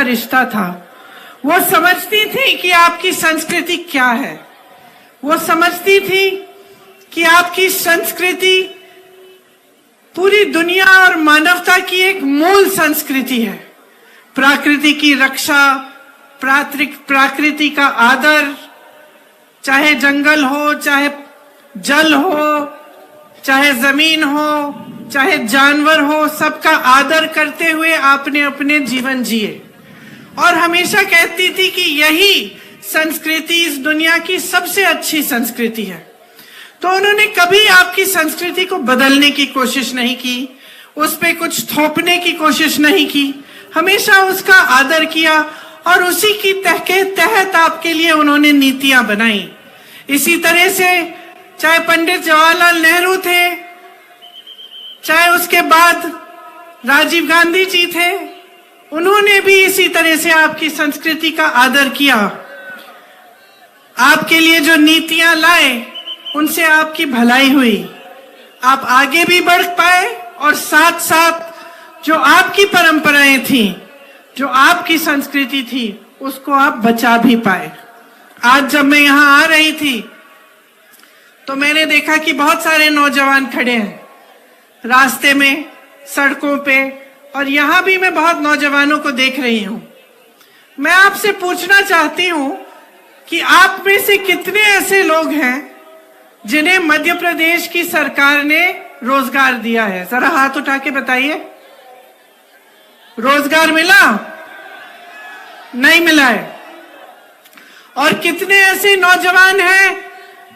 रिश्ता था। वो समझती थी कि आपकी संस्कृति क्या है, वो समझती थी कि आपकी संस्कृति पूरी दुनिया और मानवता की एक मूल संस्कृति है। प्रकृति की रक्षा, प्रकृति का आदर, चाहे जंगल हो, चाहे जल हो, चाहे जमीन हो, चाहे जानवर हो, सबका आदर करते हुए आपने अपने जीवन जिए। और हमेशा कहती थी कि यही संस्कृति इस दुनिया की सबसे अच्छी संस्कृति है। तो उन्होंने कभी आपकी संस्कृति को बदलने की कोशिश नहीं की, उस पे कुछ थोपने की कोशिश नहीं की, हमेशा उसका आदर किया और उसी की तहत आपके लिए उन्होंने नीतियां बनाई। इसी तरह से चाहे पंडित जवाहरलाल नेहरू थे, चाहे उसके बाद राजीव गांधी जी थे, उन्होंने भी इसी तरह से आपकी संस्कृति का आदर किया। आपके लिए जो नीतियां लाए उनसे आपकी भलाई हुई, आप आगे भी बढ़ पाए और साथ साथ जो आपकी परंपराएं थी, जो आपकी संस्कृति थी, उसको आप बचा भी पाए। आज जब मैं यहां आ रही थी तो मैंने देखा कि बहुत सारे नौजवान खड़े हैं रास्ते में, सड़कों पे, और यहां भी मैं बहुत नौजवानों को देख रही हूं। मैं आपसे पूछना चाहती हूं कि आप में से कितने ऐसे लोग हैं जिन्हें मध्य प्रदेश की सरकार ने रोजगार दिया है? जरा हाथ उठा के बताइए। रोजगार मिला? नहीं मिला है। और कितने ऐसे नौजवान हैं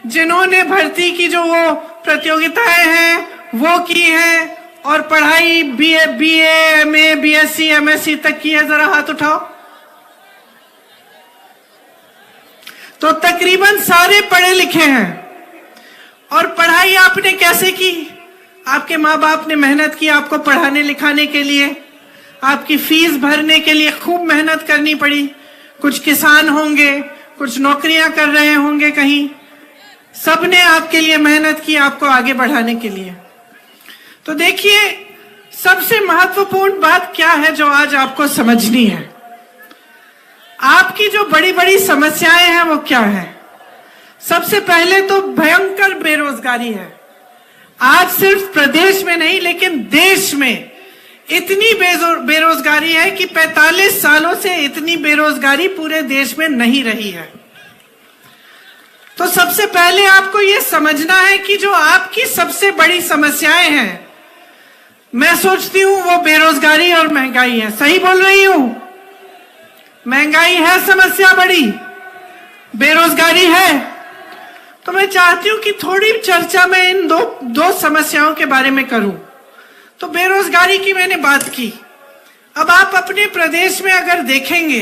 जिन्होंने भर्ती की जो वो प्रतियोगिताएं हैं वो की है और पढ़ाई बीए, एमए, बीएससी, एमएससी तक की है? जरा हाथ उठाओ। तो तकरीबन सारे पढ़े लिखे हैं। और पढ़ाई आपने कैसे की? आपके माँ बाप ने मेहनत की आपको पढ़ाने लिखाने के लिए, आपकी फीस भरने के लिए खूब मेहनत करनी पड़ी। कुछ किसान होंगे, कुछ नौकरियां कर रहे होंगे कहीं, सबने आपके लिए मेहनत की आपको आगे बढ़ाने के लिए। तो देखिए, सबसे महत्वपूर्ण बात क्या है जो आज आपको समझनी है? आपकी जो बड़ी बड़ी समस्याएं हैं वो क्या है? सबसे पहले तो भयंकर बेरोजगारी है। आज सिर्फ प्रदेश में नहीं लेकिन देश में इतनी बेरोजगारी है कि 45 सालों से इतनी बेरोजगारी पूरे देश में नहीं रही है। तो सबसे पहले आपको यह समझना है कि जो आपकी सबसे बड़ी समस्याएं हैं, मैं सोचती हूं वो बेरोजगारी और महंगाई है। सही बोल रही हूं? महंगाई है समस्या बड़ी, बेरोजगारी है। तो मैं चाहती हूं कि थोड़ी चर्चा मैं इन दो समस्याओं के बारे में करूं। तो बेरोजगारी की मैंने बात की। अब आप अपने प्रदेश में अगर देखेंगे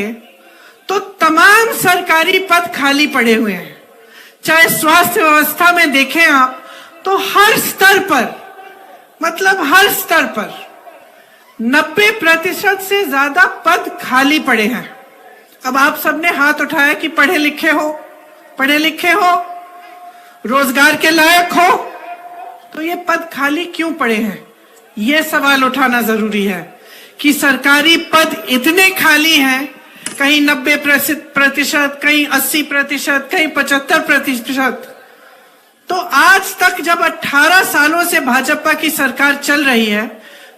तो तमाम सरकारी पद खाली पड़े हुए हैं। चाहे स्वास्थ्य व्यवस्था में देखें आप तो हर स्तर पर, मतलब हर स्तर पर 90% से ज्यादा पद खाली पड़े हैं। अब आप सबने हाथ उठाया कि पढ़े लिखे हो, रोजगार के लायक हो, तो ये पद खाली क्यों पड़े हैं? ये सवाल उठाना जरूरी है कि सरकारी पद इतने खाली हैं, कहीं 90%, कहीं 80%, कहीं 75%। तो आज तक जब 18 सालों से भाजपा की सरकार चल रही है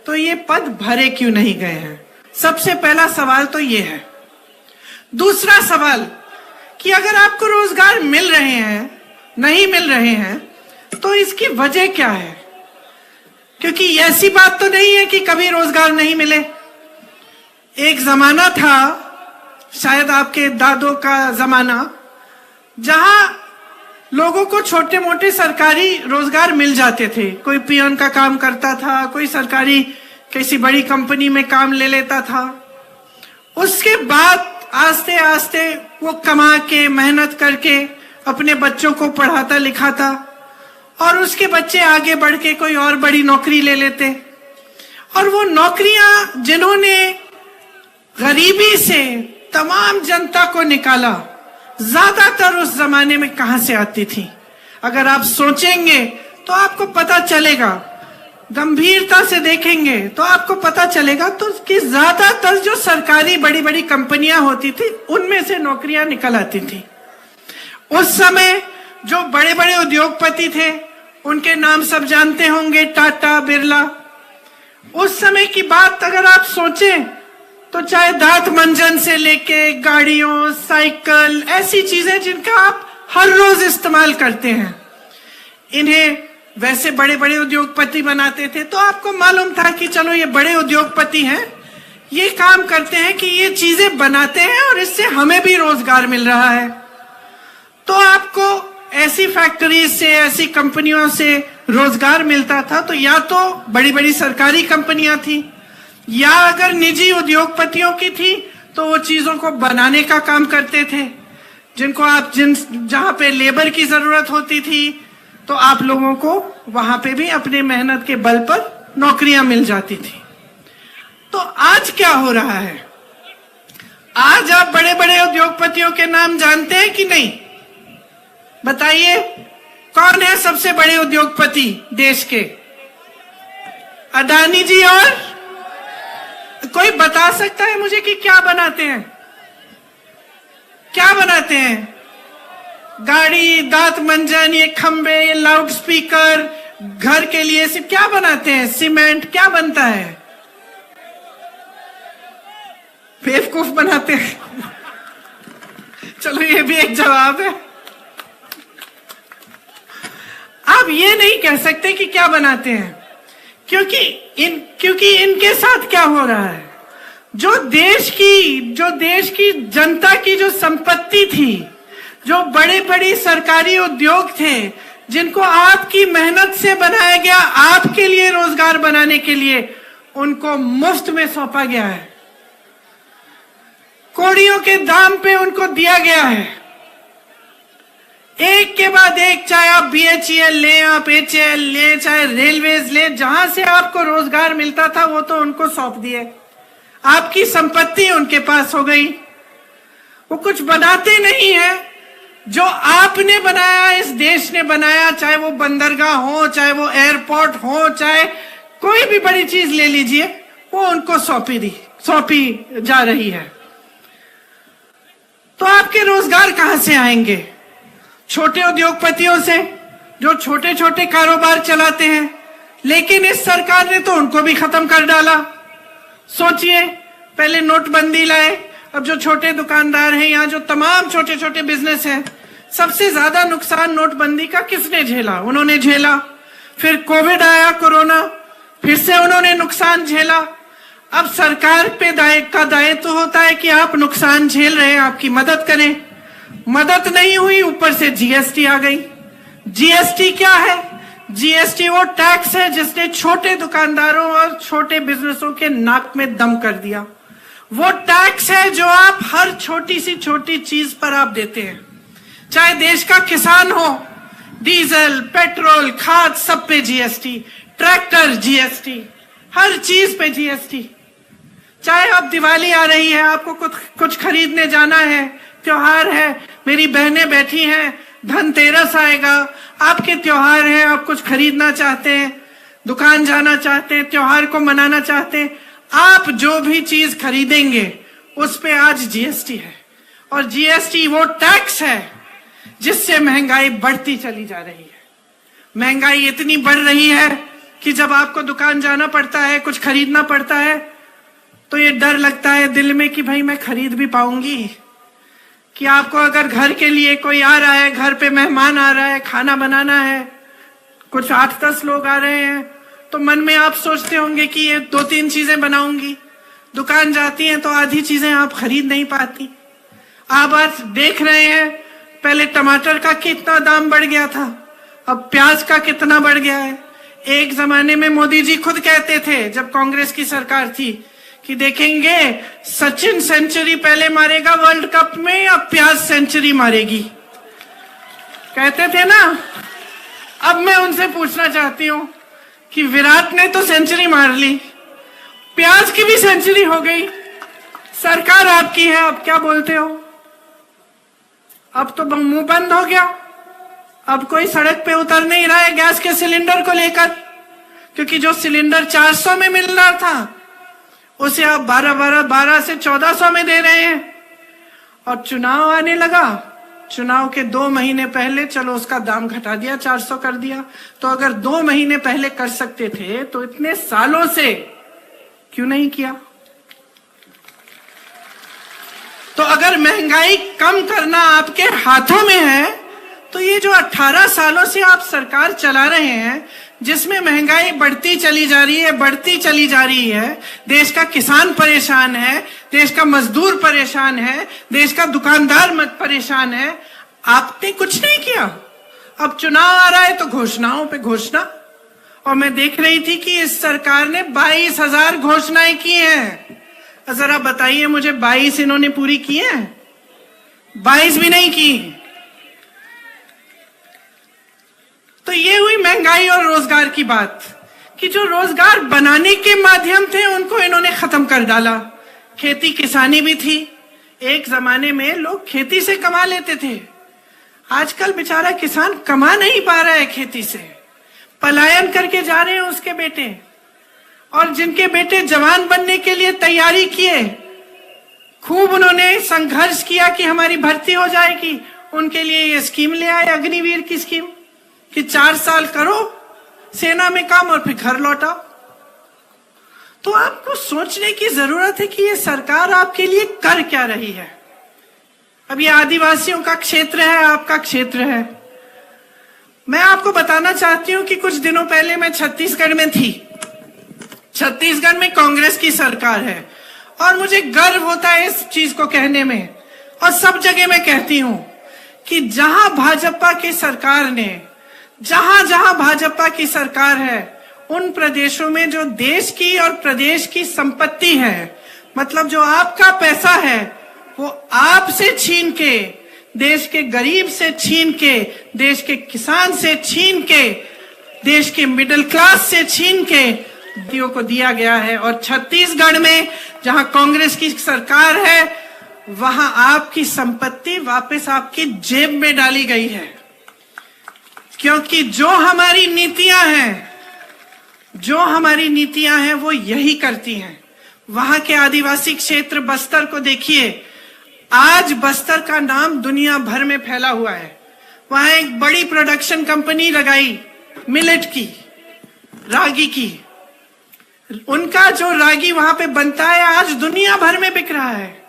तो ये पद भरे क्यों नहीं गए हैं? सबसे पहला सवाल तो ये है। दूसरा सवाल कि अगर आपको रोजगार मिल रहे हैं, नहीं मिल रहे हैं, तो इसकी वजह क्या है? क्योंकि ऐसी बात तो नहीं है कि कभी रोजगार नहीं मिले। एक जमाना था, शायद आपके दादों का जमाना, जहां लोगों को छोटे मोटे सरकारी रोजगार मिल जाते थे। कोई पियन का काम करता था, कोई सरकारी किसी बड़ी कंपनी में काम ले लेता था। उसके बाद आस्ते आस्ते वो कमा के, मेहनत करके अपने बच्चों को पढ़ाता लिखाता और उसके बच्चे आगे बढ़ के कोई और बड़ी नौकरी ले लेते। और वो नौकरियां जिन्होंने गरीबी से तमाम जनता को निकाला, ज्यादातर उस जमाने में कहां से आती थी? अगर आप सोचेंगे तो आपको पता चलेगा गंभीरता से देखेंगे तो आपको पता चलेगा तो कि ज्यादातर जो सरकारी बड़ी बड़ी कंपनियां होती थी उनमें से नौकरियां निकल आती थी। उस समय जो बड़े बड़े उद्योगपति थे उनके नाम सब जानते होंगे, टाटा, बिरला। उस समय की बात अगर आप सोचें तो चाहे दांत मंजन से लेके गाड़ियों, साइकिल, ऐसी चीजें जिनका आप हर रोज इस्तेमाल करते हैं, इन्हें वैसे बड़े बड़े उद्योगपति बनाते थे। तो आपको मालूम था कि चलो ये बड़े उद्योगपति हैं, ये काम करते हैं कि ये चीजें बनाते हैं और इससे हमें भी रोजगार मिल रहा है। तो आपको ऐसी फैक्ट्रीज से, ऐसी कंपनियों से रोजगार मिलता था। तो या तो बड़ी बड़ी सरकारी कंपनियां थी या अगर निजी उद्योगपतियों की थी तो वो चीजों को बनाने का काम करते थे, जिनको आप जहां पे लेबर की जरूरत होती थी तो आप लोगों को वहां पे भी अपने मेहनत के बल पर नौकरियां मिल जाती थी। तो आज क्या हो रहा है? आज आप बड़े बड़े उद्योगपतियों के नाम जानते हैं कि नहीं? बताइए, कौन है सबसे बड़े उद्योगपति देश के? अडानी जी। और कोई बता सकता है मुझे कि क्या बनाते हैं? क्या बनाते हैं? गाड़ी, दांत मंजन, ये खंबे, ये लाउड स्पीकर, घर के लिए सिर्फ क्या बनाते हैं? सीमेंट। क्या बनता है? बेवकूफ बनाते हैं। चलो ये भी एक जवाब है। आप ये नहीं कह सकते कि क्या बनाते हैं, क्योंकि इनके साथ क्या हो रहा है? जो देश की जनता की जो संपत्ति थी, जो बड़े बड़े सरकारी उद्योग थे, जिनको आपकी मेहनत से बनाया गया, आपके लिए रोजगार बनाने के लिए, उनको मुफ्त में सौंपा गया है। कौड़ियों के दाम पे उनको दिया गया है। एक के बाद एक, चाहे आप BHEL लें, आप HAL लें, चाहे रेलवेज लें, जहां से आपको रोजगार मिलता था वो तो उनको सौंप दिए। आपकी संपत्ति उनके पास हो गई। वो कुछ बनाते नहीं है। जो आपने बनाया, इस देश ने बनाया, चाहे वो बंदरगाह हो, चाहे वो एयरपोर्ट हो, चाहे कोई भी बड़ी चीज ले लीजिए, वो उनको सौंपी जा रही है। तो आपके रोजगार कहां से आएंगे? छोटे उद्योगपतियों से, जो छोटे छोटे कारोबार चलाते हैं। लेकिन इस सरकार ने तो उनको भी खत्म कर डाला। सोचिए, पहले नोटबंदी लाए, अब जो छोटे दुकानदार हैं, यहाँ जो तमाम छोटे छोटे बिजनेस हैं, सबसे ज्यादा नुकसान नोटबंदी का किसने झेला? उन्होंने झेला। फिर कोविड आया, कोरोना, फिर से उन्होंने नुकसान झेला। अब सरकार पे दायित्व होता है कि आप नुकसान झेल रहे हैं, आपकी मदद करें। मदद नहीं हुई, ऊपर से GST आ गई। GST क्या है? GST वो टैक्स है जिसने छोटे दुकानदारों और छोटे बिजनेसों के नाक में दम कर दिया। वो टैक्स है जो आप हर छोटी सी छोटी चीज पर आप देते हैं। चाहे देश का किसान हो, डीजल, पेट्रोल, खाद, सब पे GST, ट्रैक्टर GST, हर चीज पे GST। चाहे अब दिवाली आ रही है, आपको कुछ खरीदने जाना है, त्योहार है, मेरी बहनें बैठी हैं, धनतेरस आएगा, आपके त्योहार है, आप कुछ खरीदना चाहते हैं, दुकान जाना चाहते हैं, त्योहार को मनाना चाहते हैं, आप जो भी चीज खरीदेंगे उस पे आज GST है। और GST वो टैक्स है जिससे महंगाई बढ़ती चली जा रही है। महंगाई इतनी बढ़ रही है कि जब आपको दुकान जाना पड़ता है, कुछ खरीदना पड़ता है, तो ये डर लगता है दिल में कि भाई मैं खरीद भी पाऊंगी। कि आपको अगर घर के लिए कोई आ रहा है, घर पे मेहमान आ रहा है, खाना बनाना है, कुछ 8-10 लोग आ रहे हैं, तो मन में आप सोचते होंगे कि ये 2-3 चीजें बनाऊंगी। दुकान जाती हैं तो आधी चीजें आप खरीद नहीं पाती। आप आज देख रहे हैं, पहले टमाटर का कितना दाम बढ़ गया था, अब प्याज का कितना बढ़ गया है। एक जमाने में मोदी जी खुद कहते थे, जब कांग्रेस की सरकार थी, कि देखेंगे सचिन सेंचुरी पहले मारेगा वर्ल्ड कप में या प्याज सेंचुरी मारेगी, कहते थे ना। अब मैं उनसे पूछना चाहती हूं कि विराट ने तो सेंचुरी मार ली, प्याज की भी सेंचुरी हो गई, सरकार आपकी है, अब क्या बोलते हो? अब तो मुंह बंद हो गया। अब कोई सड़क पे उतर नहीं रहा है गैस के सिलेंडर को लेकर। क्योंकि जो सिलेंडर 400 में मिल रहा था उसे आप 12 से 1400 में दे रहे हैं। और चुनाव आने लगा, चुनाव के 2 महीने पहले चलो उसका दाम घटा दिया, 400 कर दिया। तो अगर 2 महीने पहले कर सकते थे तो इतने सालों से क्यों नहीं किया? तो अगर महंगाई कम करना आपके हाथों में है तो ये जो 18 सालों से आप सरकार चला रहे हैं, जिसमें महंगाई बढ़ती चली जा रही है, देश का किसान परेशान है, देश का मजदूर परेशान है, देश का दुकानदार परेशान है, आपने कुछ नहीं किया। अब चुनाव आ रहा है तो घोषणाओं पे घोषणा। और मैं देख रही थी कि इस सरकार ने 22,000 घोषणाएं की हैं। जरा बताइए मुझे, 22 इन्होंने पूरी की हैं? 22 भी नहीं की। तो ये हुई महंगाई और रोजगार की बात, कि जो रोजगार बनाने के माध्यम थे उनको इन्होंने खत्म कर डाला। खेती किसानी भी थी, एक जमाने में लोग खेती से कमा लेते थे, आजकल बेचारा किसान कमा नहीं पा रहा है खेती से, पलायन करके जा रहे हैं उसके बेटे। और जिनके बेटे जवान बनने के लिए तैयारी किए, खूब उन्होंने संघर्ष किया कि हमारी भर्ती हो जाएगी, उनके लिए ये स्कीम ले आए, अग्निवीर की स्कीम, कि 4 साल करो सेना में काम और फिर घर लौटाओ। तो आपको सोचने की जरूरत है कि ये सरकार आपके लिए कर क्या रही है। अब ये आदिवासियों का क्षेत्र है, आपका क्षेत्र है। मैं आपको बताना चाहती हूं कि कुछ दिनों पहले मैं छत्तीसगढ़ में थी। छत्तीसगढ़ में कांग्रेस की सरकार है और मुझे गर्व होता है इस चीज को कहने में, और सब जगह मैं कहती हूं कि जहां भाजपा की सरकार ने, जहां जहां भाजपा की सरकार है, उन प्रदेशों में जो देश की और प्रदेश की संपत्ति है, मतलब जो आपका पैसा है, वो आपसे छीन के, देश के गरीब से छीन के, देश के किसान से छीन के, देश के मिडिल क्लास से छीन के को दिया गया है। और छत्तीसगढ़ में जहां कांग्रेस की सरकार है, वहां आपकी संपत्ति वापस आपकी जेब में डाली गई है। क्योंकि जो हमारी नीतियां हैं वो यही करती हैं। वहां के आदिवासी क्षेत्र बस्तर को देखिए, आज बस्तर का नाम दुनिया भर में फैला हुआ है। वहां एक बड़ी प्रोडक्शन कंपनी लगाई मिलेट की, रागी की। उनका जो रागी वहां पे बनता है आज दुनिया भर में बिक रहा है।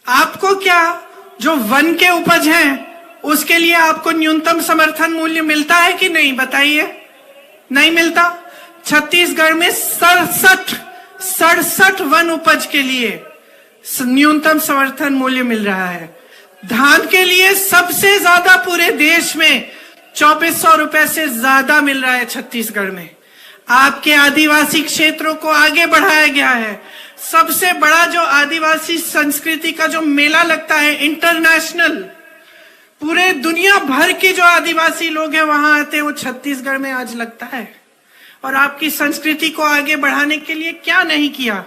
आपको क्या, जो वन के उपज हैं उसके लिए आपको न्यूनतम समर्थन मूल्य मिलता है कि नहीं? बताइए, नहीं मिलता। छत्तीसगढ़ में 67 वन उपज के लिए न्यूनतम समर्थन मूल्य मिल रहा है। धान के लिए सबसे ज्यादा पूरे देश में 2400 रुपए से ज्यादा मिल रहा है छत्तीसगढ़ में। आपके आदिवासी क्षेत्रों को आगे बढ़ाया गया है। सबसे बड़ा जो आदिवासी संस्कृति का जो मेला लगता है इंटरनेशनल, पूरे दुनिया भर के जो आदिवासी लोग हैं वहां आते हैं, वो छत्तीसगढ़ में आज लगता है। और आपकी संस्कृति को आगे बढ़ाने के लिए क्या नहीं किया।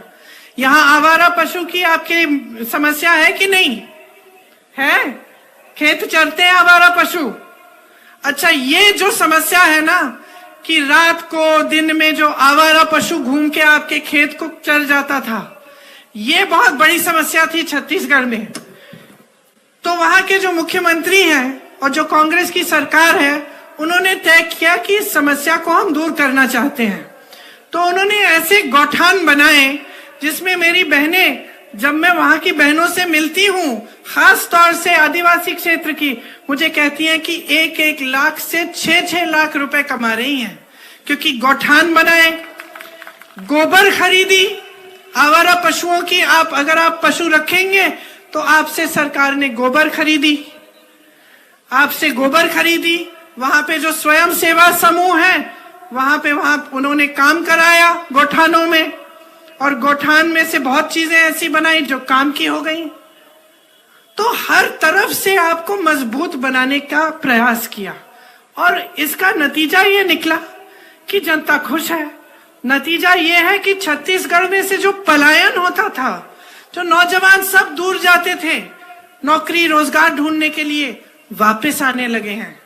यहाँ आवारा पशु की आपकी समस्या है कि नहीं है? खेत चरते हैं आवारा पशु। अच्छा, ये जो समस्या है ना कि रात को दिन में जो आवारा पशु घूम के आपके खेत को चर जाता था, ये बहुत बड़ी समस्या थी छत्तीसगढ़ में। तो वहां के जो मुख्यमंत्री हैं और जो कांग्रेस की सरकार है, उन्होंने तय किया कि इस समस्या को हम दूर करना चाहते हैं। तो उन्होंने ऐसे गौठान बनाए जिसमें मेरी बहनें, जब मैं वहां की बहनों से मिलती हूँ, खास तौर से आदिवासी क्षेत्र की, मुझे कहती हैं कि 1-1 लाख से 6-6 लाख रुपए कमा रही हैं, क्योंकि गौठान बनाए, गोबर खरीदी आवारा पशुओं की। अगर आप पशु रखेंगे तो आपसे सरकार ने गोबर खरीदी, वहां पे जो स्वयं सेवा समूह है वहां उन्होंने काम कराया गौठानों में, और गौठान में से बहुत चीजें ऐसी बनाई जो काम की हो गई। तो हर तरफ से आपको मजबूत बनाने का प्रयास किया, और इसका नतीजा ये निकला कि जनता खुश है। नतीजा ये है कि छत्तीसगढ़ में से जो पलायन होता था, जो नौजवान सब दूर जाते थे नौकरी रोजगार ढूंढने के लिए, वापस आने लगे हैं।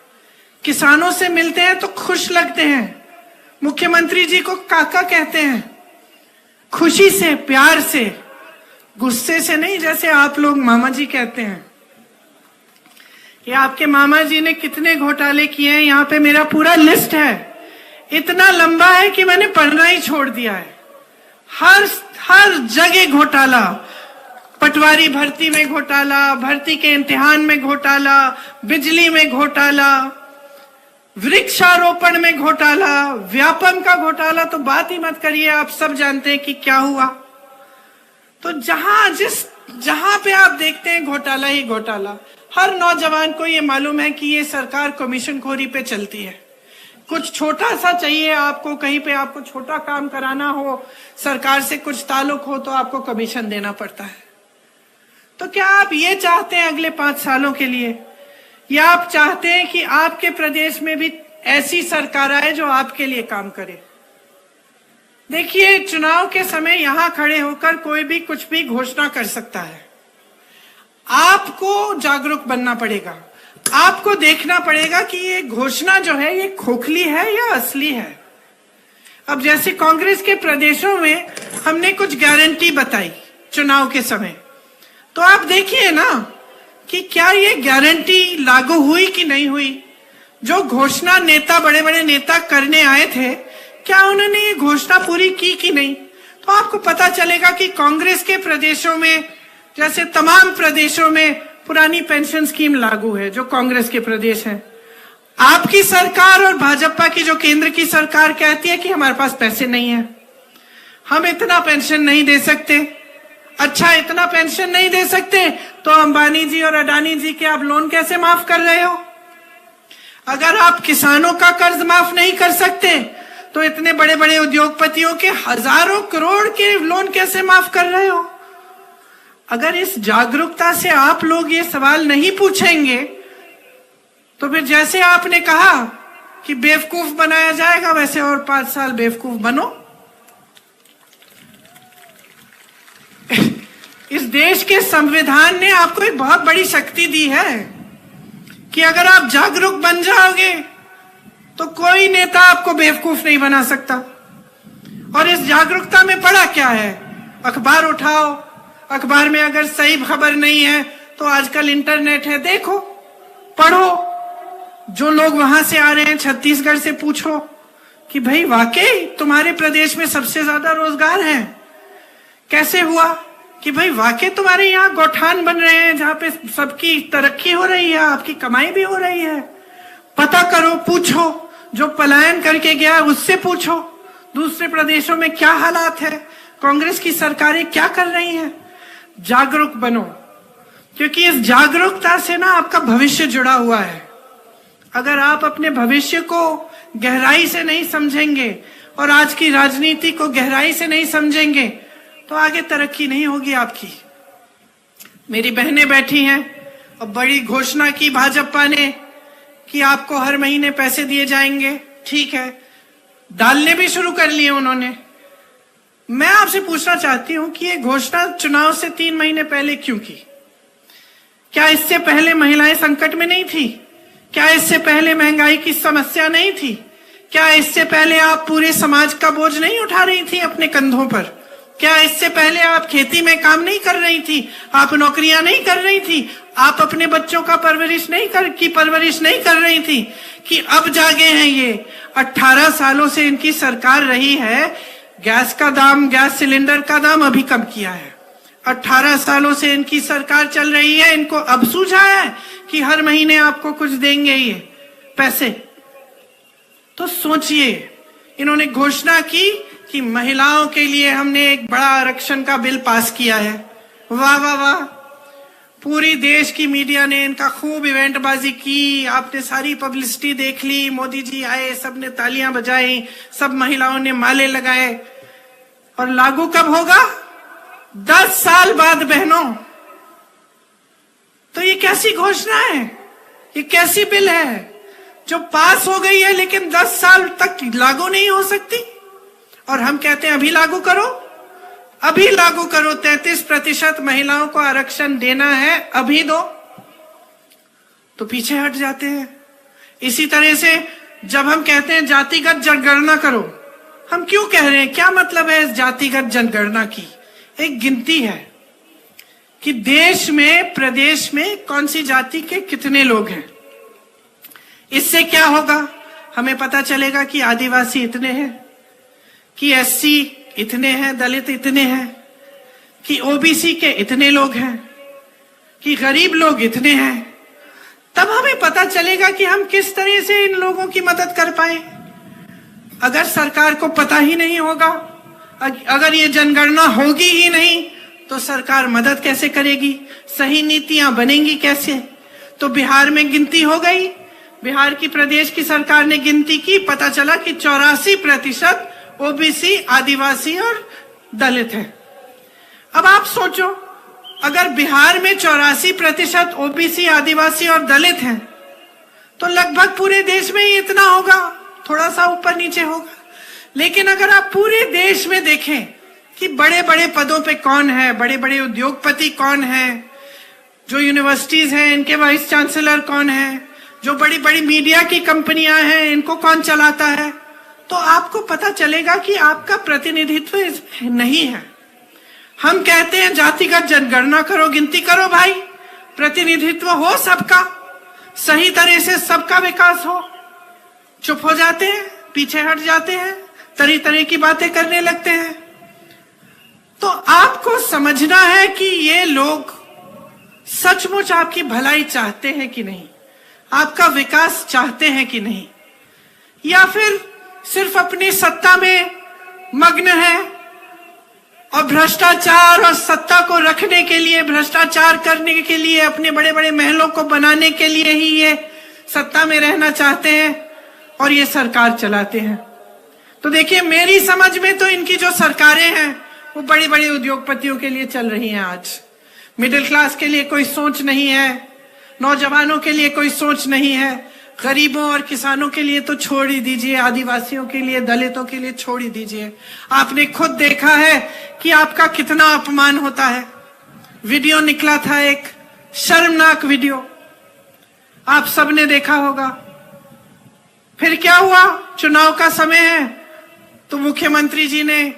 किसानों से मिलते हैं तो खुश लगते हैं, मुख्यमंत्री जी को काका कहते हैं, खुशी से, प्यार से, गुस्से से नहीं, जैसे आप लोग मामा जी कहते हैं। ये आपके मामा जी ने कितने घोटाले किए हैं, यहाँ पे मेरा पूरा लिस्ट है, इतना लंबा है कि मैंने पढ़ना ही छोड़ दिया है। हर जगह घोटाला, पटवारी भर्ती में घोटाला, भर्ती के इम्तिहान में घोटाला, बिजली में घोटाला, वृक्षारोपण में घोटाला, व्यापम का घोटाला तो बात ही मत करिए, आप सब जानते हैं कि क्या हुआ। तो जहां पे आप देखते हैं घोटाला ही घोटाला। हर नौजवान को ये मालूम है कि ये सरकार कमीशन खोरी पे चलती है। कुछ छोटा सा चाहिए आपको, कहीं पे आपको छोटा काम कराना हो, सरकार से कुछ ताल्लुक हो, तो आपको कमीशन देना पड़ता है। तो क्या आप ये चाहते हैं अगले 5 सालों के लिए, या आप चाहते हैं कि आपके प्रदेश में भी ऐसी सरकार आए जो आपके लिए काम करे? देखिए, चुनाव के समय यहां खड़े होकर कोई भी कुछ भी घोषणा कर सकता है। आपको जागरूक बनना पड़ेगा, आपको देखना पड़ेगा कि ये घोषणा जो है ये खोखली है या असली है। अब जैसे कांग्रेस के प्रदेशों में हमने कुछ गारंटी बताई चुनाव के समय, तो आप देखिए ना कि क्या ये गारंटी लागू हुई कि नहीं हुई। जो घोषणा नेता, बड़े बड़े नेता करने आए थे, क्या उन्होंने ये घोषणा पूरी की कि नहीं। तो आपको पता चलेगा कि कांग्रेस के प्रदेशों में, जैसे तमाम प्रदेशों में पुरानी पेंशन स्कीम लागू है, जो कांग्रेस के प्रदेश हैं। आपकी सरकार और भाजपा की जो केंद्र की सरकार कहती है कि हमारे पास पैसे नहीं है, हम इतना पेंशन नहीं दे सकते। अच्छा, इतना पेंशन नहीं दे सकते तो अंबानी जी और अडानी जी के आप लोन कैसे माफ कर रहे हो? अगर आप किसानों का कर्ज माफ नहीं कर सकते तो इतने बड़े बड़े उद्योगपतियों के हजारों करोड़ के लोन कैसे माफ कर रहे हो? अगर इस जागरूकता से आप लोग ये सवाल नहीं पूछेंगे तो फिर जैसे आपने कहा कि बेवकूफ बनाया जाएगा, वैसे और 5 साल बेवकूफ बनो। इस देश के संविधान ने आपको एक बहुत बड़ी शक्ति दी है कि अगर आप जागरूक बन जाओगे तो कोई नेता आपको बेवकूफ नहीं बना सकता। और इस जागरूकता में पड़ा क्या है? अखबार उठाओ, अखबार में अगर सही खबर नहीं है तो आजकल इंटरनेट है, देखो, पढ़ो। जो लोग वहां से आ रहे हैं छत्तीसगढ़ से पूछो कि भाई वाकई तुम्हारे प्रदेश में सबसे ज्यादा रोजगार है, कैसे हुआ? कि भाई वाकई तुम्हारे यहाँ गौठान बन रहे हैं जहां पे सबकी तरक्की हो रही है, आपकी कमाई भी हो रही है। पता करो, पूछो, जो पलायन करके गया उससे पूछो, दूसरे प्रदेशों में क्या हालात है, कांग्रेस की सरकारें क्या कर रही हैं। जागरूक बनो, क्योंकि इस जागरूकता से ना आपका भविष्य जुड़ा हुआ है। अगर आप अपने भविष्य को गहराई से नहीं समझेंगे और आज की राजनीति को गहराई से नहीं समझेंगे तो आगे तरक्की नहीं होगी आपकी। मेरी बहनें बैठी हैं, अब बड़ी घोषणा की भाजपा ने कि आपको हर महीने पैसे दिए जाएंगे, ठीक है, डालने भी शुरू कर लिए उन्होंने। मैं आपसे पूछना चाहती हूं कि ये घोषणा चुनाव से 3 महीने पहले क्यों की? क्या इससे पहले महिलाएं संकट में नहीं थी? क्या इससे पहले महंगाई की समस्या नहीं थी? क्या इससे पहले आप पूरे समाज का बोझ नहीं उठा रही थी अपने कंधों पर? क्या इससे पहले आप खेती में काम नहीं कर रही थी? आप नौकरियां नहीं कर रही थी? आप अपने बच्चों का परवरिश नहीं कर रही थी? कि अब जागे हैं ये? 18 सालों से इनकी सरकार रही है, गैस का दाम, गैस सिलेंडर का दाम अभी कम किया है। 18 सालों से इनकी सरकार चल रही है, इनको अब सूझा है कि हर महीने आपको कुछ देंगे ये पैसे। तो सोचिए, इन्होंने घोषणा की कि महिलाओं के लिए हमने एक बड़ा आरक्षण का बिल पास किया है। वाह वाह वाह, पूरी देश की मीडिया ने इनका खूब इवेंटबाजी की, आपने सारी पब्लिसिटी देख ली, मोदी जी आए, सबने तालियां बजाई, सब महिलाओं ने माले लगाए। और लागू कब होगा? 10 साल बाद बहनों। तो ये कैसी घोषणा है? ये कैसी बिल है जो पास हो गई है लेकिन 10 साल तक लागू नहीं हो सकती? और हम कहते हैं अभी लागू करो, अभी लागू करो, 33% महिलाओं को आरक्षण देना है, अभी दो। तो पीछे हट जाते हैं। इसी तरह से जब हम कहते हैं जातिगत जनगणना करो, हम क्यों कह रहे हैं, क्या मतलब है इस जातिगत जनगणना की? एक गिनती है कि देश में, प्रदेश में कौन सी जाति के कितने लोग हैं। इससे क्या होगा, हमें पता चलेगा कि आदिवासी इतने हैं, कि एससी इतने हैं, दलित इतने हैं, कि ओबीसी के इतने लोग हैं, कि गरीब लोग इतने हैं। तब हमें पता चलेगा कि हम किस तरह से इन लोगों की मदद कर पाए। अगर सरकार को पता ही नहीं होगा, अगर ये जनगणना होगी ही नहीं, तो सरकार मदद कैसे करेगी, सही नीतियां बनेंगी कैसे? तो बिहार में गिनती हो गई, बिहार की प्रदेश की सरकार ने गिनती की, पता चला कि 84% ओबीसी, आदिवासी और दलित है। अब आप सोचो, अगर बिहार में 84% ओबीसी, आदिवासी और दलित हैं, तो लगभग पूरे देश में ही इतना होगा, थोड़ा सा ऊपर नीचे होगा। लेकिन अगर आप पूरे देश में देखें कि बड़े बड़े पदों पे कौन है, बड़े बड़े उद्योगपति कौन है, जो यूनिवर्सिटीज हैं इनके वाइस चांसलर कौन है, जो बड़ी बड़ी मीडिया की कंपनियां हैं इनको कौन चलाता है, तो आपको पता चलेगा कि आपका प्रतिनिधित्व इसमें नहीं है। हम कहते हैं जातिगत जनगणना करो, गिनती करो भाई, प्रतिनिधित्व हो सबका, सही तरह से सबका विकास हो। चुप हो जाते हैं, पीछे हट जाते हैं, तरह तरह की बातें करने लगते हैं। तो आपको समझना है कि ये लोग सचमुच आपकी भलाई चाहते हैं कि नहीं, आपका विकास चाहते हैं कि नहीं, या फिर सिर्फ अपनी सत्ता में मग्न है और भ्रष्टाचार और सत्ता को रखने के लिए, भ्रष्टाचार करने के लिए, अपने बड़े बड़े महलों को बनाने के लिए ही ये सत्ता में रहना चाहते हैं और ये सरकार चलाते हैं। तो देखिए, मेरी समझ में तो इनकी जो सरकारें हैं वो बड़ी बड़ी उद्योगपतियों के लिए चल रही हैं। आज मिडिल क्लास के लिए कोई सोच नहीं है, नौजवानों के लिए कोई सोच नहीं है, गरीबों और किसानों के लिए तो छोड़ ही दीजिए, आदिवासियों के लिए, दलितों के लिए छोड़ ही दीजिए। आपने खुद देखा है कि आपका कितना अपमान होता है। वीडियो निकला था, एक शर्मनाक वीडियो, आप सबने देखा होगा। फिर क्या हुआ, चुनाव का समय है तो मुख्यमंत्री जी ने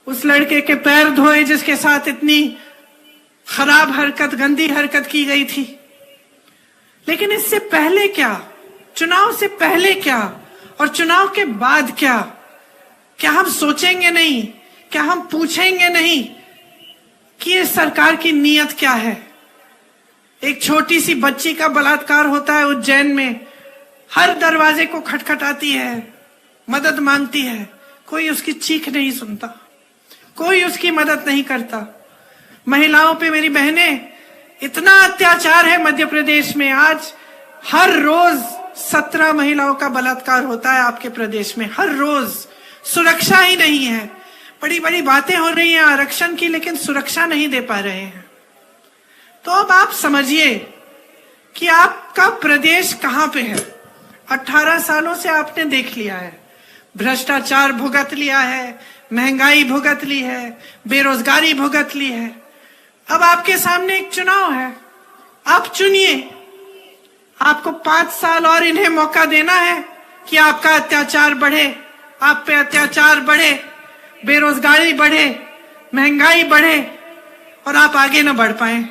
उस लड़के के पैर धोए जिसके साथ इतनी खराब हरकत, गंदी हरकत की गई थी। लेकिन इससे पहले क्या, चुनाव से पहले क्या और चुनाव के बाद क्या? क्या हम सोचेंगे नहीं, क्या हम पूछेंगे नहीं कि ये सरकार की नीयत क्या है? एक छोटी सी बच्ची का बलात्कार होता है उज्जैन में, हर दरवाजे को खटखटाती है, मदद मांगती है, कोई उसकी चीख नहीं सुनता, कोई उसकी मदद नहीं करता। महिलाओं पे, मेरी बहनें, इतना अत्याचार है मध्य प्रदेश में। आज हर रोज 17 महिलाओं का बलात्कार होता है आपके प्रदेश में, हर रोज। सुरक्षा ही नहीं है, बड़ी बड़ी बातें हो रही हैं आरक्षण की, लेकिन सुरक्षा नहीं दे पा रहे हैं। तो अब आप समझिए कि आपका प्रदेश कहां पे है। 18 सालों से आपने देख लिया है, भ्रष्टाचार भुगत लिया है, महंगाई भुगत ली है, बेरोजगारी भुगत ली है। अब आपके सामने एक चुनाव है, आप चुनिए। आपको 5 साल और इन्हें मौका देना है कि आपका अत्याचार बढ़े, आप पे अत्याचार बढ़े, बेरोजगारी बढ़े, महंगाई बढ़े और आप आगे न बढ़ पाए।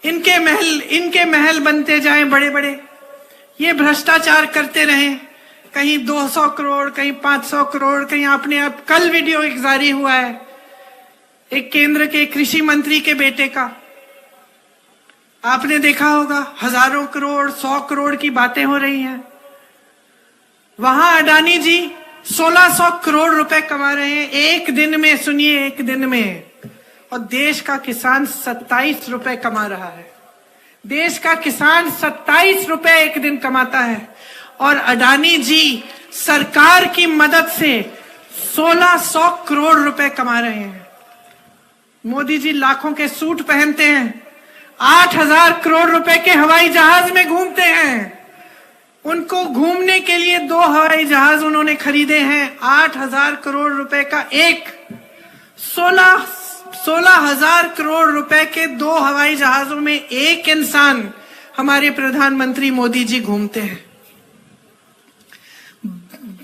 इनके महल बनते जाएं बड़े बड़े, ये भ्रष्टाचार करते रहें, कहीं 200 करोड़, कहीं 500 करोड़, कहीं आपने अब कल वीडियो एक जारी हुआ है एक केंद्र के कृषि मंत्री के बेटे का, आपने देखा होगा, हजारों करोड़, 100 करोड़ की बातें हो रही हैं। वहां अडानी जी 1600 करोड़ रुपए कमा रहे हैं एक दिन में, सुनिए, एक दिन में। और देश का किसान 27 रुपए कमा रहा है। देश का किसान 27 रुपए एक दिन कमाता है और अडानी जी सरकार की मदद से 1600 करोड़ रुपए कमा रहे हैं। मोदी जी लाखों के सूट पहनते हैं, 8000 करोड़ रुपए के हवाई जहाज में घूमते हैं। उनको घूमने के लिए 2 हवाई जहाज उन्होंने खरीदे हैं, 8000 करोड़ रुपए का एक। 16,000 करोड़ रुपए के 2 हवाई जहाजों में एक इंसान हमारे प्रधानमंत्री मोदी जी घूमते हैं।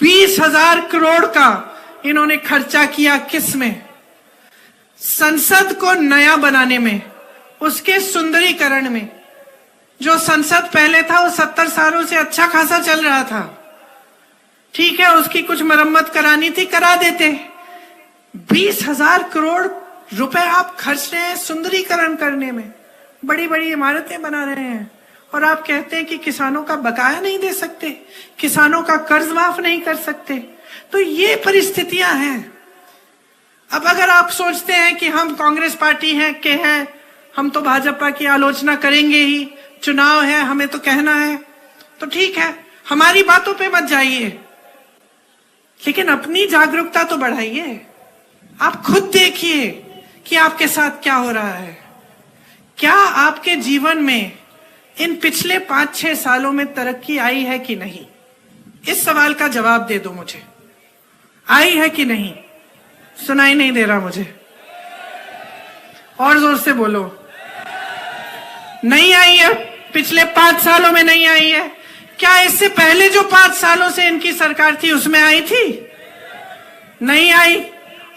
20,000 करोड़ का इन्होंने खर्चा किया किस में? संसद को नया बनाने में, उसके सुंदरीकरण में। जो संसद पहले था वो 70 सालों से अच्छा खासा चल रहा था, ठीक है, उसकी कुछ मरम्मत करानी थी, करा देते। 20,000 करोड़ रुपए आप खर्च रहे हैं सुंदरीकरण करने में, बड़ी बड़ी इमारतें बना रहे हैं, और आप कहते हैं कि किसानों का बकाया नहीं दे सकते, किसानों का कर्ज माफ नहीं कर सकते। तो ये परिस्थितियां हैं। अब अगर आप सोचते हैं कि हम कांग्रेस पार्टी हैं, हम तो भाजपा की आलोचना करेंगे ही, चुनाव है, हमें तो कहना है, तो ठीक है, हमारी बातों पे मत जाइए, लेकिन अपनी जागरूकता तो बढ़ाइए। आप खुद देखिए कि आपके साथ क्या हो रहा है। क्या आपके जीवन में इन पिछले 5-6 सालों में तरक्की आई है कि नहीं? इस सवाल का जवाब दे दो मुझे, आई है कि नहीं? सुनाई नहीं दे रहा मुझे, और जोर से बोलो। नहीं आई है, पिछले 5 सालों में नहीं आई है। क्या इससे पहले जो 5 सालों से इनकी सरकार थी उसमें आई थी? नहीं आई।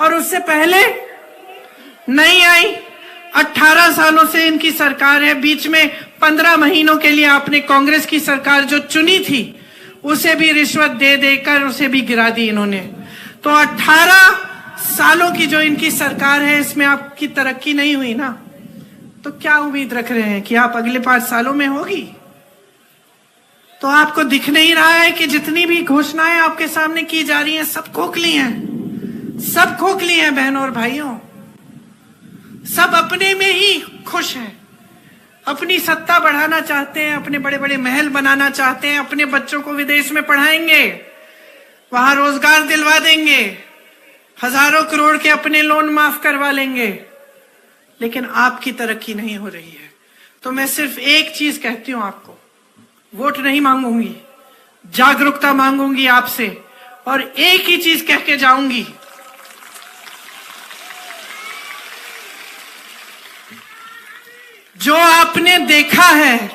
और उससे पहले नहीं आई। 18 सालों से इनकी सरकार है, बीच में 15 महीनों के लिए आपने कांग्रेस की सरकार जो चुनी थी उसे भी रिश्वत दे देकर उसे भी गिरा दी इन्होंने। तो 18 सालों की जो इनकी सरकार है, इसमें आपकी तरक्की नहीं हुई ना, तो क्या उम्मीद रख रहे हैं कि आप अगले 5 सालों में होगी? तो आपको दिख नहीं रहा है कि जितनी भी घोषणाएं आपके सामने की जा रही हैं सब खोखली हैं, सब खोखली हैं बहनों और भाइयों। सब अपने में ही खुश हैं, अपनी सत्ता बढ़ाना चाहते हैं, अपने बड़े बड़े महल बनाना चाहते हैं, अपने बच्चों को विदेश में पढ़ाएंगे, वहां रोजगार दिलवा देंगे, हजारों करोड़ के अपने लोन माफ करवा लेंगे, लेकिन आपकी तरक्की नहीं हो रही है। तो मैं सिर्फ एक चीज कहती हूं आपको, वोट नहीं मांगूंगी, जागरूकता मांगूंगी आपसे, और एक ही चीज कह के जाऊंगी, जो आपने देखा है,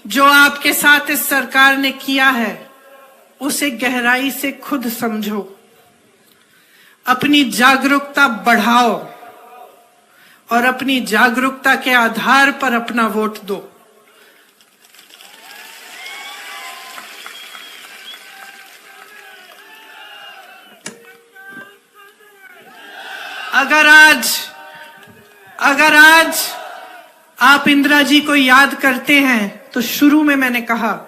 जो आपके साथ इस सरकार ने किया है, उसे गहराई से खुद समझो, अपनी जागरूकता बढ़ाओ और अपनी जागरूकता के आधार पर अपना वोट दो। अगर आज आप इंदिरा जी को याद करते हैं तो शुरू में मैंने कहा,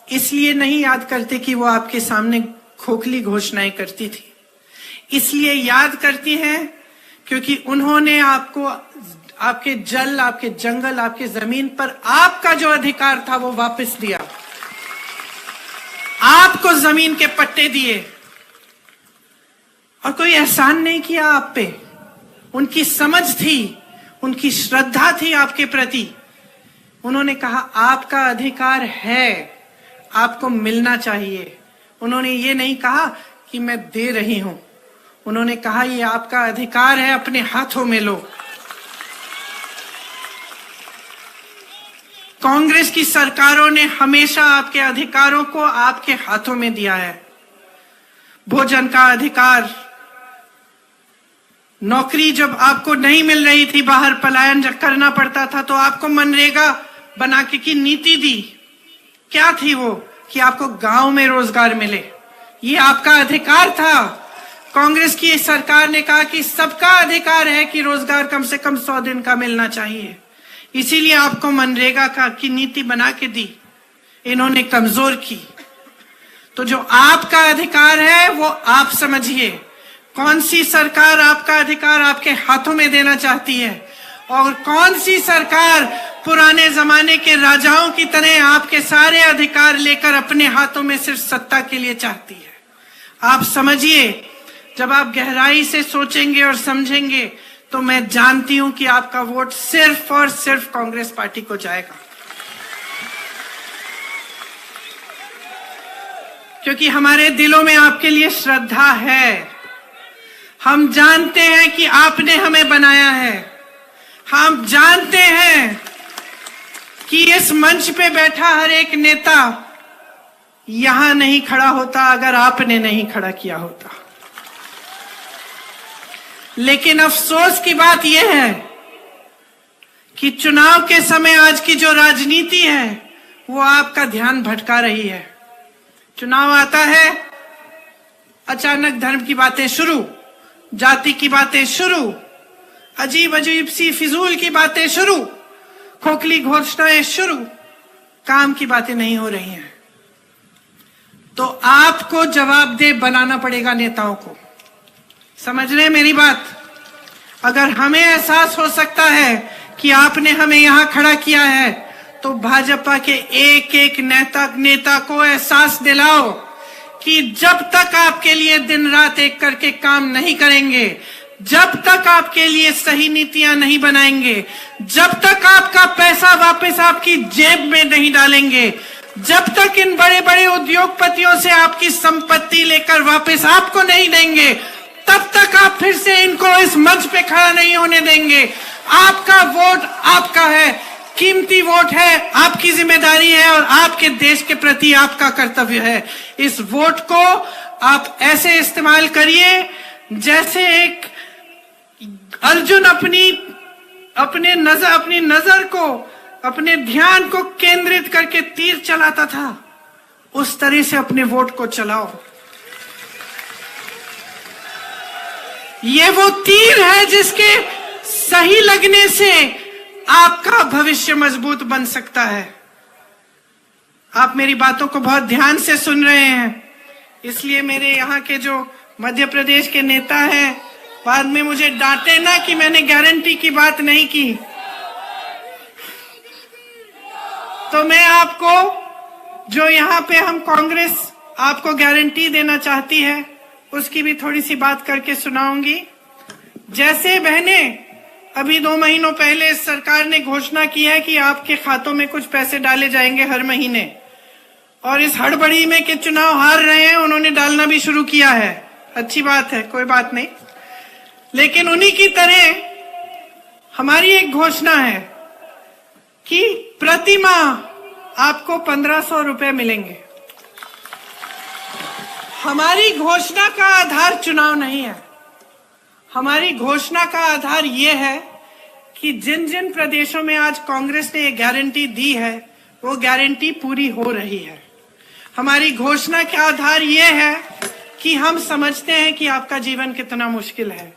इसलिए नहीं याद करते कि वो आपके सामने खोखली घोषणाएं करती थी, इसलिए याद करती हैं क्योंकि उन्होंने आपको आपके जल, आपके जंगल, आपके जमीन पर आपका जो अधिकार था वो वापस दिया, आपको जमीन के पट्टे दिए और कोई एहसान नहीं किया आप पे। उनकी समझ थी, उनकी श्रद्धा थी आपके प्रति। उन्होंने कहा आपका अधिकार है, आपको मिलना चाहिए। उन्होंने ये नहीं कहा कि मैं दे रही हूं, उन्होंने कहा ये आपका अधिकार है, अपने हाथों में लो। कांग्रेस की सरकारों ने हमेशा आपके अधिकारों को आपके हाथों में दिया है। भोजन का अधिकार, नौकरी जब आपको नहीं मिल रही थी, बाहर पलायन जब करना पड़ता था, तो आपको मनरेगा बना के की नीति दी। क्या थी वो? कि आपको गांव में रोजगार मिले, ये आपका अधिकार था। कांग्रेस की सरकार ने कहा कि सबका अधिकार है कि रोजगार कम से कम 100 दिन का मिलना चाहिए, इसीलिए आपको मनरेगा की नीति बना के दी, इन्होंने कमजोर की। तो जो आपका अधिकार है वो आप समझिए, कौन सी सरकार आपका अधिकार आपके हाथों में देना चाहती है और कौन सी सरकार पुराने जमाने के राजाओं की तरह आपके सारे अधिकार लेकर अपने हाथों में सिर्फ सत्ता के लिए चाहती है। आप समझिए, जब आप गहराई से सोचेंगे और समझेंगे तो मैं जानती हूं कि आपका वोट सिर्फ और सिर्फ कांग्रेस पार्टी को जाएगा, क्योंकि हमारे दिलों में आपके लिए श्रद्धा है। हम जानते हैं कि आपने हमें बनाया है, हम जानते हैं कि इस मंच पे बैठा हर एक नेता यहां नहीं खड़ा होता अगर आपने नहीं खड़ा किया होता। लेकिन अफसोस की बात यह है कि चुनाव के समय आज की जो राजनीति है वो आपका ध्यान भटका रही है। चुनाव आता है, अचानक धर्म की बातें शुरू, जाति की बातें शुरू, अजीब अजीब सी फिजूल की बातें शुरू, खोखली घोषणाएं शुरू, काम की बातें नहीं हो रही हैं। तो आपको जवाबदेह बनाना पड़ेगा नेताओं को। समझ रहे हैं मेरी बात? अगर हमें एहसास हो सकता है कि आपने हमें यहां खड़ा किया है, तो भाजपा के एक एक नेता को एहसास दिलाओ कि जब तक आपके लिए दिन रात एक करके काम नहीं करेंगे, जब तक आपके लिए सही नीतियां नहीं बनाएंगे, जब तक आपका पैसा वापस आपकी जेब में नहीं डालेंगे, जब तक इन बड़े बड़े उद्योगपतियों से आपकी संपत्ति लेकर वापस आपको नहीं देंगे, तब तक आप फिर से इनको इस मंच पे खड़ा नहीं होने देंगे। आपका वोट आपका है, कीमती वोट है, आपकी जिम्मेदारी है और आपके देश के प्रति आपका कर्तव्य है। इस वोट को आप ऐसे इस्तेमाल करिए जैसे एक अर्जुन अपनी नजर को, अपने ध्यान को केंद्रित करके तीर चलाता था, उस तरह से अपने वोट को चलाओ। ये वो तीर है जिसके सही लगने से आपका भविष्य मजबूत बन सकता है। आप मेरी बातों को बहुत ध्यान से सुन रहे हैं, इसलिए मेरे यहाँ के जो मध्य प्रदेश के नेता हैं, बाद में मुझे डांटे ना कि मैंने गारंटी की बात नहीं की। तो मैं आपको, जो यहाँ पे हम कांग्रेस आपको गारंटी देना चाहती है, उसकी भी थोड़ी सी बात करके सुनाऊंगी। जैसे बहनें, अभी 2 महीनों पहले इस सरकार ने घोषणा की है कि आपके खातों में कुछ पैसे डाले जाएंगे हर महीने, और इस हड़बड़ी में कि चुनाव हार रहे हैं उन्होंने डालना भी शुरू किया है। अच्छी बात है, कोई बात नहीं। लेकिन उन्हीं की तरह हमारी एक घोषणा है कि प्रति माह आपको 1500 रुपए मिलेंगे। हमारी घोषणा का आधार चुनाव नहीं है। हमारी घोषणा का आधार यह है कि जिन जिन प्रदेशों में आज कांग्रेस ने ये गारंटी दी है, वो गारंटी पूरी हो रही है। हमारी घोषणा का आधार यह है कि हम समझते हैं कि आपका जीवन कितना मुश्किल है।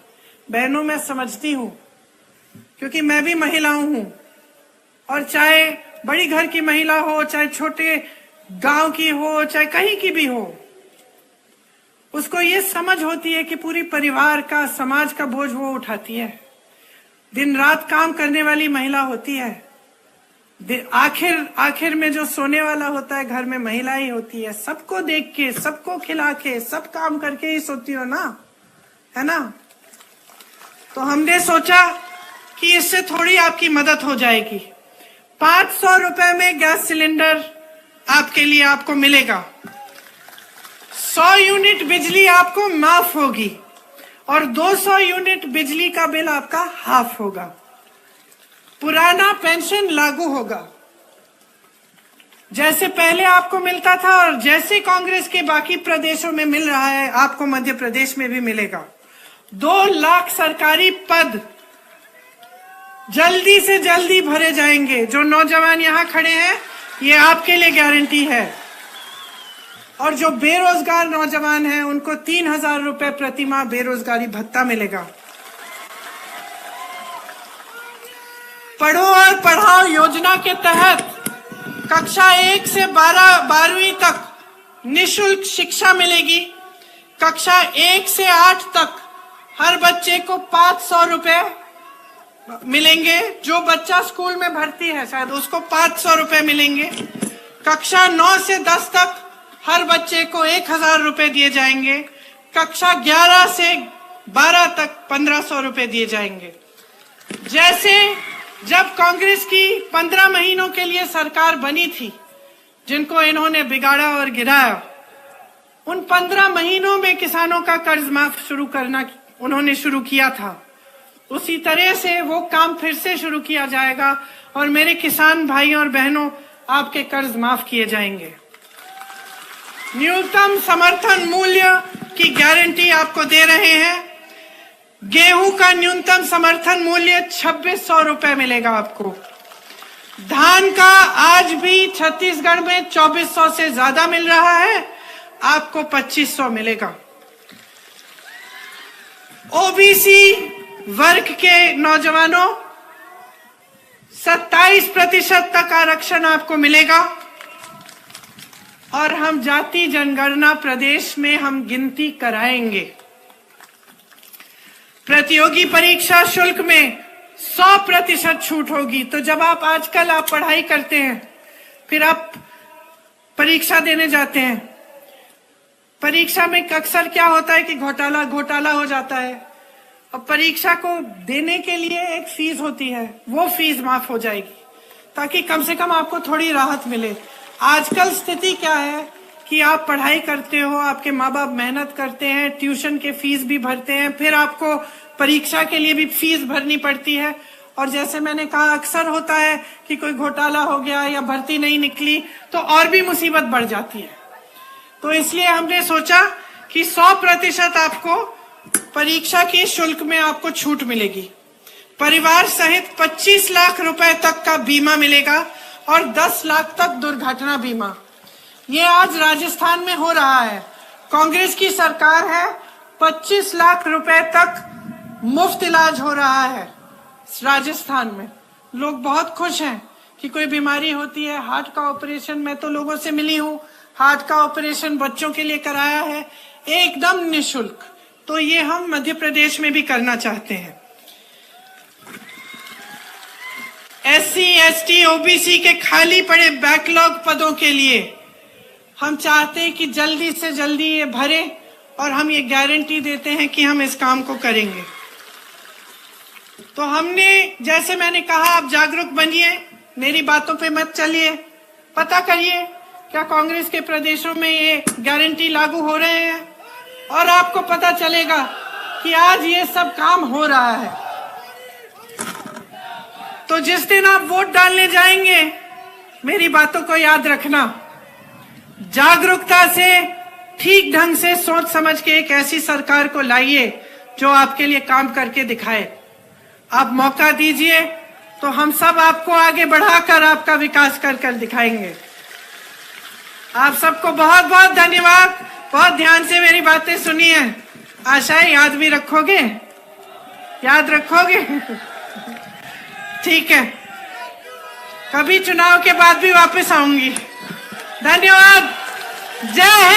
बहनों, मैं समझती हूं, क्योंकि मैं भी महिलाओं हूं, और चाहे बड़ी घर की महिला हो, चाहे छोटे गांव की हो, चाहे कहीं की भी हो, उसको ये समझ होती है कि पूरी परिवार का, समाज का बोझ वो उठाती है। दिन रात काम करने वाली महिला होती है। आखिर में जो सोने वाला होता है घर में महिला ही होती है। सबको देख के, सबको खिला के, सब काम करके ही सोती हो ना, है ना? तो हमने सोचा कि इससे थोड़ी आपकी मदद हो जाएगी। 500 रुपए में गैस सिलेंडर आपके लिए आपको मिलेगा। 100 यूनिट बिजली आपको माफ होगी और 200 यूनिट बिजली का बिल आपका हाफ होगा। पुराना पेंशन लागू होगा, जैसे पहले आपको मिलता था और जैसे कांग्रेस के बाकी प्रदेशों में मिल रहा है, आपको मध्य प्रदेश में भी मिलेगा। 2 लाख सरकारी पद जल्दी से जल्दी भरे जाएंगे। जो नौजवान यहाँ खड़े हैं, ये आपके लिए गारंटी है। और जो बेरोजगार नौजवान हैं, उनको 3000 रुपए प्रति माह बेरोजगारी भत्ता मिलेगा। पढ़ो और पढ़ाओ योजना के तहत कक्षा 1 से 12वीं तक निःशुल्क शिक्षा मिलेगी। कक्षा 1 से 8 तक हर बच्चे को 500 रुपए मिलेंगे। जो बच्चा स्कूल में भर्ती है शायद, उसको 500 रुपए मिलेंगे। कक्षा 9 से 10 तक हर बच्चे को 1000 रुपए दिए जाएंगे। कक्षा 11 से 12 तक 1500 रुपए दिए जाएंगे। जैसे जब कांग्रेस की 15 महीनों के लिए सरकार बनी थी, जिनको इन्होंने बिगाड़ा और गिराया, उन 15 महीनों में किसानों का कर्ज माफ शुरू करना उन्होंने शुरू किया था। उसी तरह से वो काम फिर से शुरू किया जाएगा और मेरे किसान भाइयों और बहनों, आपके कर्ज माफ किए जाएंगे। न्यूनतम समर्थन मूल्य की गारंटी आपको दे रहे हैं। गेहूं का न्यूनतम समर्थन मूल्य 2600 रुपए मिलेगा आपको। धान का आज भी छत्तीसगढ़ में 2400 से ज्यादा मिल रहा है, आपको 2500 मिलेगा। ओबीसी वर्ग के नौजवानों 27% तक आरक्षण आपको मिलेगा। और हम जाति जनगणना प्रदेश में हम गिनती कराएंगे। प्रतियोगी परीक्षा शुल्क में 100% छूट होगी। तो जब आजकल आप पढ़ाई करते हैं, फिर आप परीक्षा देने जाते हैं, परीक्षा में अक्सर क्या होता है कि घोटाला हो जाता है। अब परीक्षा को देने के लिए एक फीस होती है, वो फीस माफ हो जाएगी ताकि कम से कम आपको थोड़ी राहत मिले। आजकल स्थिति क्या है कि आप पढ़ाई करते हो, आपके माँ बाप मेहनत करते हैं, ट्यूशन के फीस भी भरते हैं, फिर आपको परीक्षा के लिए भी फीस भरनी पड़ती है। और जैसे मैंने कहा, अक्सर होता है कि कोई घोटाला हो गया या भर्ती नहीं निकली तो और भी मुसीबत बढ़ जाती है। तो इसलिए हमने सोचा कि 100% आपको परीक्षा के शुल्क में आपको छूट मिलेगी। परिवार सहित 25 लाख रुपए तक का बीमा मिलेगा और 10 लाख तक दुर्घटना बीमा। ये आज राजस्थान में हो रहा है। कांग्रेस की सरकार है, 25 लाख रुपए तक मुफ्त इलाज हो रहा है राजस्थान में। लोग बहुत खुश हैं कि कोई बीमारी होती है, हार्ट का ऑपरेशन, मैं तो लोगों से मिली हूँ, हार्ट का ऑपरेशन बच्चों के लिए कराया है एकदम निःशुल्क। तो ये हम मध्य प्रदेश में भी करना चाहते हैं। SC, ST, OBC के खाली पड़े बैकलॉग पदों के लिए हम चाहते हैं कि जल्दी से जल्दी ये भरे और हम ये गारंटी देते हैं कि हम इस काम को करेंगे। तो हमने, जैसे मैंने कहा, आप जागरूक बनिए, मेरी बातों पे मत चलिए, पता करिए क्या कांग्रेस के प्रदेशों में ये गारंटी लागू हो रहे हैं और आपको पता चलेगा कि आज ये सब काम हो रहा है। तो जिस दिन आप वोट डालने जाएंगे, मेरी बातों को याद रखना, जागरूकता से, ठीक ढंग से सोच समझ के एक ऐसी सरकार को लाइए जो आपके लिए काम करके दिखाए। आप मौका दीजिए तो हम सब आपको आगे बढ़ाकर आपका विकास कर दिखाएंगे। आप सबको बहुत बहुत धन्यवाद। बहुत ध्यान से मेरी बातें सुनी है, आशा है याद भी रखोगे, याद रखोगे। ठीक है, कभी चुनाव के बाद भी वापस आऊंगी। धन्यवाद, जय हिंद।